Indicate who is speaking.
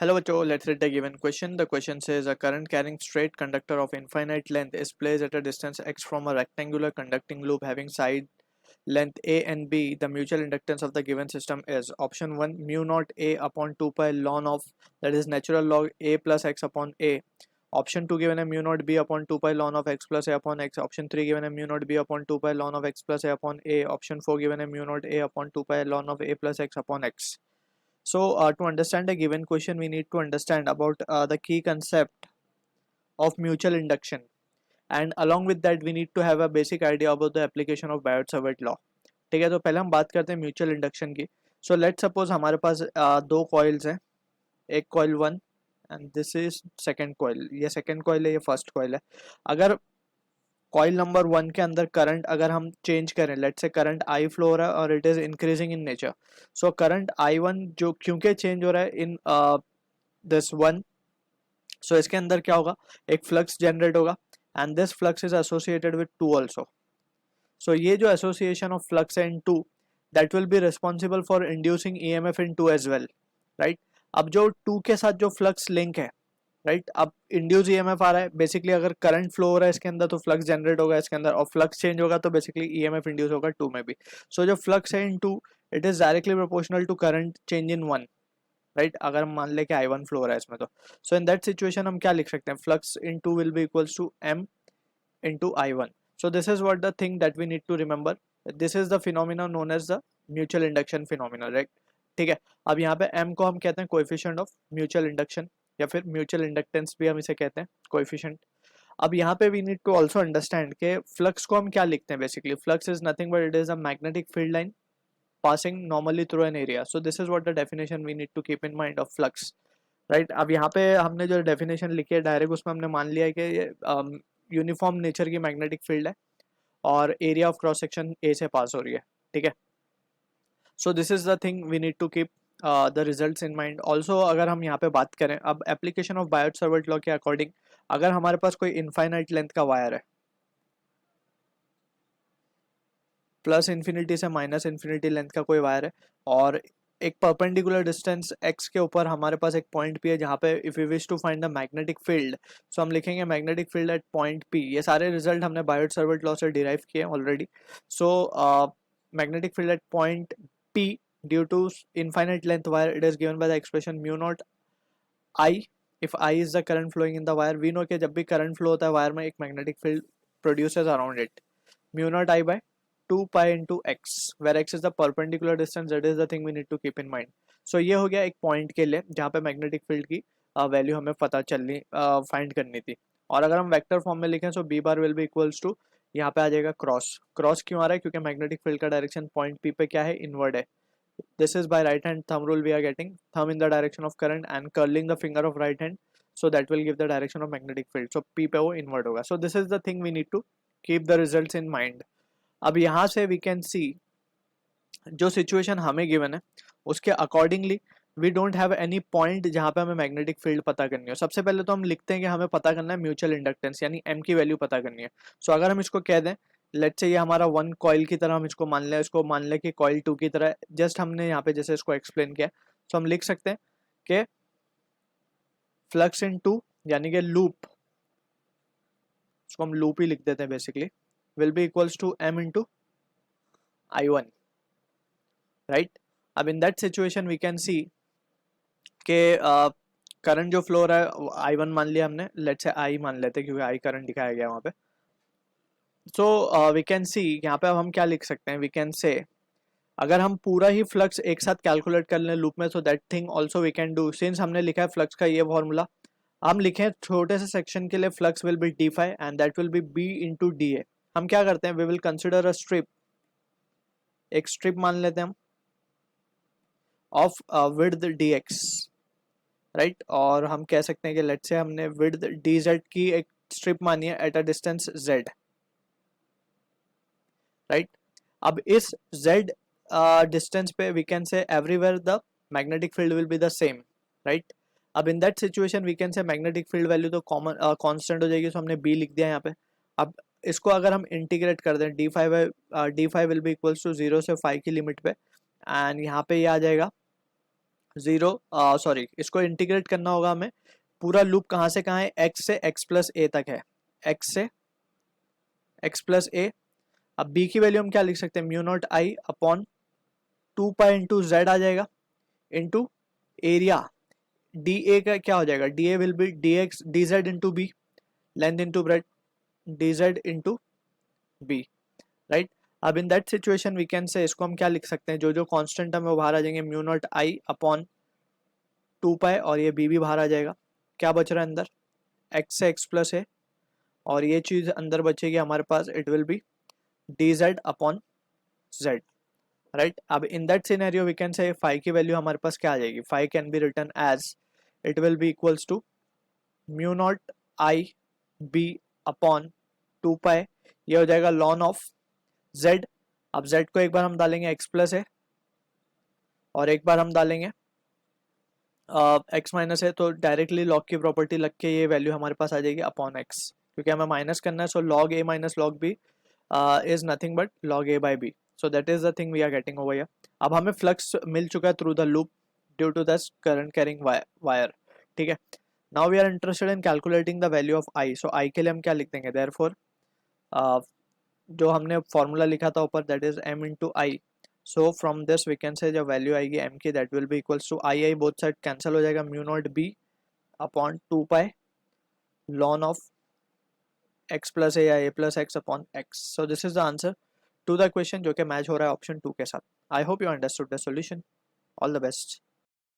Speaker 1: Hello, bachcho. Let's read the given question. The question says a current carrying straight conductor of infinite length is placed at a distance x from a rectangular conducting loop having side length a and b. The mutual inductance of the given system is option 1 mu naught a upon 2 pi ln of, that is natural log a plus x upon a. Option 2 given a mu naught b upon 2 pi ln of x plus a upon x. Option 3 given a mu naught b upon 2 pi ln of x plus a upon a. Option 4 given a mu naught a upon 2 pi ln of a plus x upon x. So to understand a given question, we need to understand about the key concept of mutual induction, and along with that we need to have a basic idea about the application of Biot-Savart law. ठीक है, तो पहले हम बात करते हैं mutual induction की. So let suppose हमारे पास दो कॉइल्स हैं, एक coil 1 and this is second coil. ये सेकेंड कॉइल है, ये फर्स्ट कॉइल है. अगर कॉइल नंबर 1 के अंदर करंट अगर हम चेंज करें, let's say current I flow हो रहा है और it is increasing in nature. So current I1 जो क्योंकि चेंज हो रहा है इन दिस वन, सो इसके अंदर क्या होगा, एक फ्लक्स जनरेट होगा and this flux is associated with 2 also. So ये जो एसोसिएशन ऑफ फ्लक्स है in 2, that will be responsible for inducing EMF in 2 as well, right. अब जो 2 के साथ जो फ्लक्स लिंक है, राइट, अब इंड्यूस EMF आ रहा है, बेसिकली अगर करंट फ्लो हो रहा है इसके अंदर तो फ्लक्स जनरेट होगा इसके अंदर, और फ्लक्स चेंज होगा तो बेसिकली EMF इंड्यूस होगा 2 में भी. सो जो फ्लक्स है in 2, it is directly proportional to current change in 1, right. अगर हम मान ले कि I1 फ्लो हो रहा है इसमें, तो सो इन दैट सिचुएशन हम क्या लिख सकते हैं, flux in 2 will be equals to M into I1. So this is what the thing that we need to remember. This is the phenomenon known as the mutual induction phenomenon, right? ठीक है. अब यहाँ पे M को हम कहते हैं coefficient of mutual induction, या फिर म्यूचुअल इंडक्टेंस भी हम इसे कहते हैं, कोएफिशिएंट. अब यहाँ पे we need to also understand कि फ्लक्स को हम क्या लिखते हैं. Basically flux is nothing but it is a magnetic field line passing normally through an area. So this is what the definition we need to keep in mind of flux, right. अब यहाँ पे हमने जो definition लिखी है direct, उसमें हमने मान लिया है कि ये यूनिफॉर्म नेचर की मैग्नेटिक फील्ड है और area of cross section A से पास हो रही है. ठीक है. So this is the thing we need to keep the results in mind also. अगर हम यहाँ पे बात करें अब एप्लीकेशन ऑफ बायोट-सावर्ट लॉ के अकॉर्डिंग, अगर हमारे पास कोई इनफाइनाइट लेंथ का वायर है, प्लस इन्फिनिटी से माइनस इन्फिनिटी लेंथ का कोई वायर है, और एक परपेंडिकुलर डिस्टेंस x के ऊपर हमारे पास एक पॉइंट P है जहाँ पे if you wish to find the magnetic field, so हम लिखेंगे magnetic field at point P. ये सारे रिजल्ट हमने बायोट-सावर्ट लॉ से डिराइव किए already. So magnetic field at point P due to infinite length wire, it is given by the expression mu naught I. If I is the current flowing in the wire, we know कि जब भी current flow होता है wire में एक magnetic field produces around it. Mu naught I by 2 pi into x, where x is the perpendicular distance, that is the thing we need to keep in mind. So ये हो गया एक point के लिए जहाँ पे मैग्नेटिक फील्ड की value हमें पता चलनी फाइंड करनी थी. और अगर हम वेक्टर फॉर्म में लिखें, so b bar will be equals to, यहाँ पे आ जाएगा क्रॉस. क्रॉस क्यों आ रहा है, क्योंकि मैग्नेटिक फील्ड का डायरेक्शन पॉइंट p पे क्या है, इनवर्ड है. This is by right hand thumb rule, we are getting thumb in the direction of current and curling the finger of right hand, so that will give the direction of magnetic field. So p पे वो inward होगा. So this is the thing we need to keep the results in mind. अब यहाँ से we can see जो situation हमें given है उसके accordingly we don't have any point जहाँ पे हमें मैग्नेटिक फील्ड पता करनी हो. सबसे पहले तो हम लिखते हैं कि हमें पता करना है म्यूचुअल इंडक्टेंस, यानी M की वैल्यू पता करनी है. सो अगर हम इसको कह दें, लेट्स से ये हमारा वन कॉइल की तरह हम इसको मान लें, इसको मान लें कि कॉइल 2 की तरह, जस्ट हमने यहाँ पे जैसे इसको एक्सप्लेन किया. सो हम लिख सकते हैं कि फ्लक्स इन 2 यानी कि लूप, इसको हम लूप ही लिख देते हैं basically, will be equals to M into I1, right. अब in that situation we can see कि करंट जो फ्लो हो रहा है I1 मान लिया हमने, लेट्स से I मान लेते हैं क्योंकि I करंट दिखाया गया वहाँ पे. सो वी कैन सी यहाँ पे अब हम क्या लिख सकते हैं, वी कैन से अगर हम पूरा ही फ्लक्स एक साथ कैलकुलेट कर लें लूप में, so that thing also we can do. Since हमने लिखा है फ्लक्स का ये फॉर्मूला, हम लिखें छोटे से सेक्शन के लिए flux will be d phi and that will be b into D A. हम क्या करते हैं, we will consider a strip, एक स्ट्रिप मान लेते हैं हम ऑफ विड्थ dx, राइट. और हम कह सकते हैं कि लेट्स से हमने विड्थ dz की एक स्ट्रिप मानी है at a distance z, right. अब इस z डिस्टेंस पे we can say everywhere the magnetic field will be the same, right. अब in that situation we can say magnetic field value तो common constant हो जाएगी, सो हमने b लिख दिया यहाँ पे. अब इसको अगर हम इंटीग्रेट कर दें, D phi will be equals to 0 से 5 की लिमिट पे, एंड यहाँ पे ये आ जाएगा जीरो, सॉरी, इसको इंटीग्रेट करना होगा हमें। पूरा लूप कहाँ से कहाँ है, x से x प्लस ए तक है, x से x प्लस ए। अब b की वैल्यू हम क्या लिख सकते हैं, mu naught I upon 2 pi into Z आ जाएगा, इंटू एरिया डी ए का क्या हो जाएगा, D A will be D X D Z into B, length into breadth D Z into B, right. अब in that situation we can say, इसको हम क्या लिख सकते हैं, जो जो कांस्टेंट है वो बाहर आ जाएंगे, म्यू नॉट आई अपॉन 2 पाई, और ये बी भी बाहर आ जाएगा। क्या बच रहा है अंदर, x से x प्लस है, और ये चीज़ अंदर बचेगी हमारे पास, it will be D Z upon Z, right. अब in that scenario we can say phi की वैल्यू हमारे पास क्या आ जाएगी, phi can be written as, it will be equals to mu naught I B upon 2 pi, ये हो जाएगा लॉन ऑफ z। अब z को एक बार हम डालेंगे x प्लस है, और एक बार हम डालेंगे x माइनस है, तो डायरेक्टली लॉग की प्रॉपर्टी लग के ये वैल्यू हमारे पास आ जाएगी अपॉन x, क्योंकि हमें माइनस करना है। So log a minus log b is nothing but log a by b, so that is the thing we are getting over here. अब हमें फ्लक्स मिल चुका है through the loop due to this current carrying wire, ठीक है। Now we are interested in calculating the value of i। सो i के लिए हम क्या लिख देंगे, देयरफॉर जो हमने फॉर्मूला लिखा था ऊपर, that is m into I. So from this we can say जो वैल्यू आएगी m की, that will be equals to I both side cancel हो जाएगा, mu naught b upon 2 pi ln of x plus A या a plus X upon X. So this is the answer to the question, जो कि match हो रहा है option 2 के साथ। I hope you understood the solution. All the best.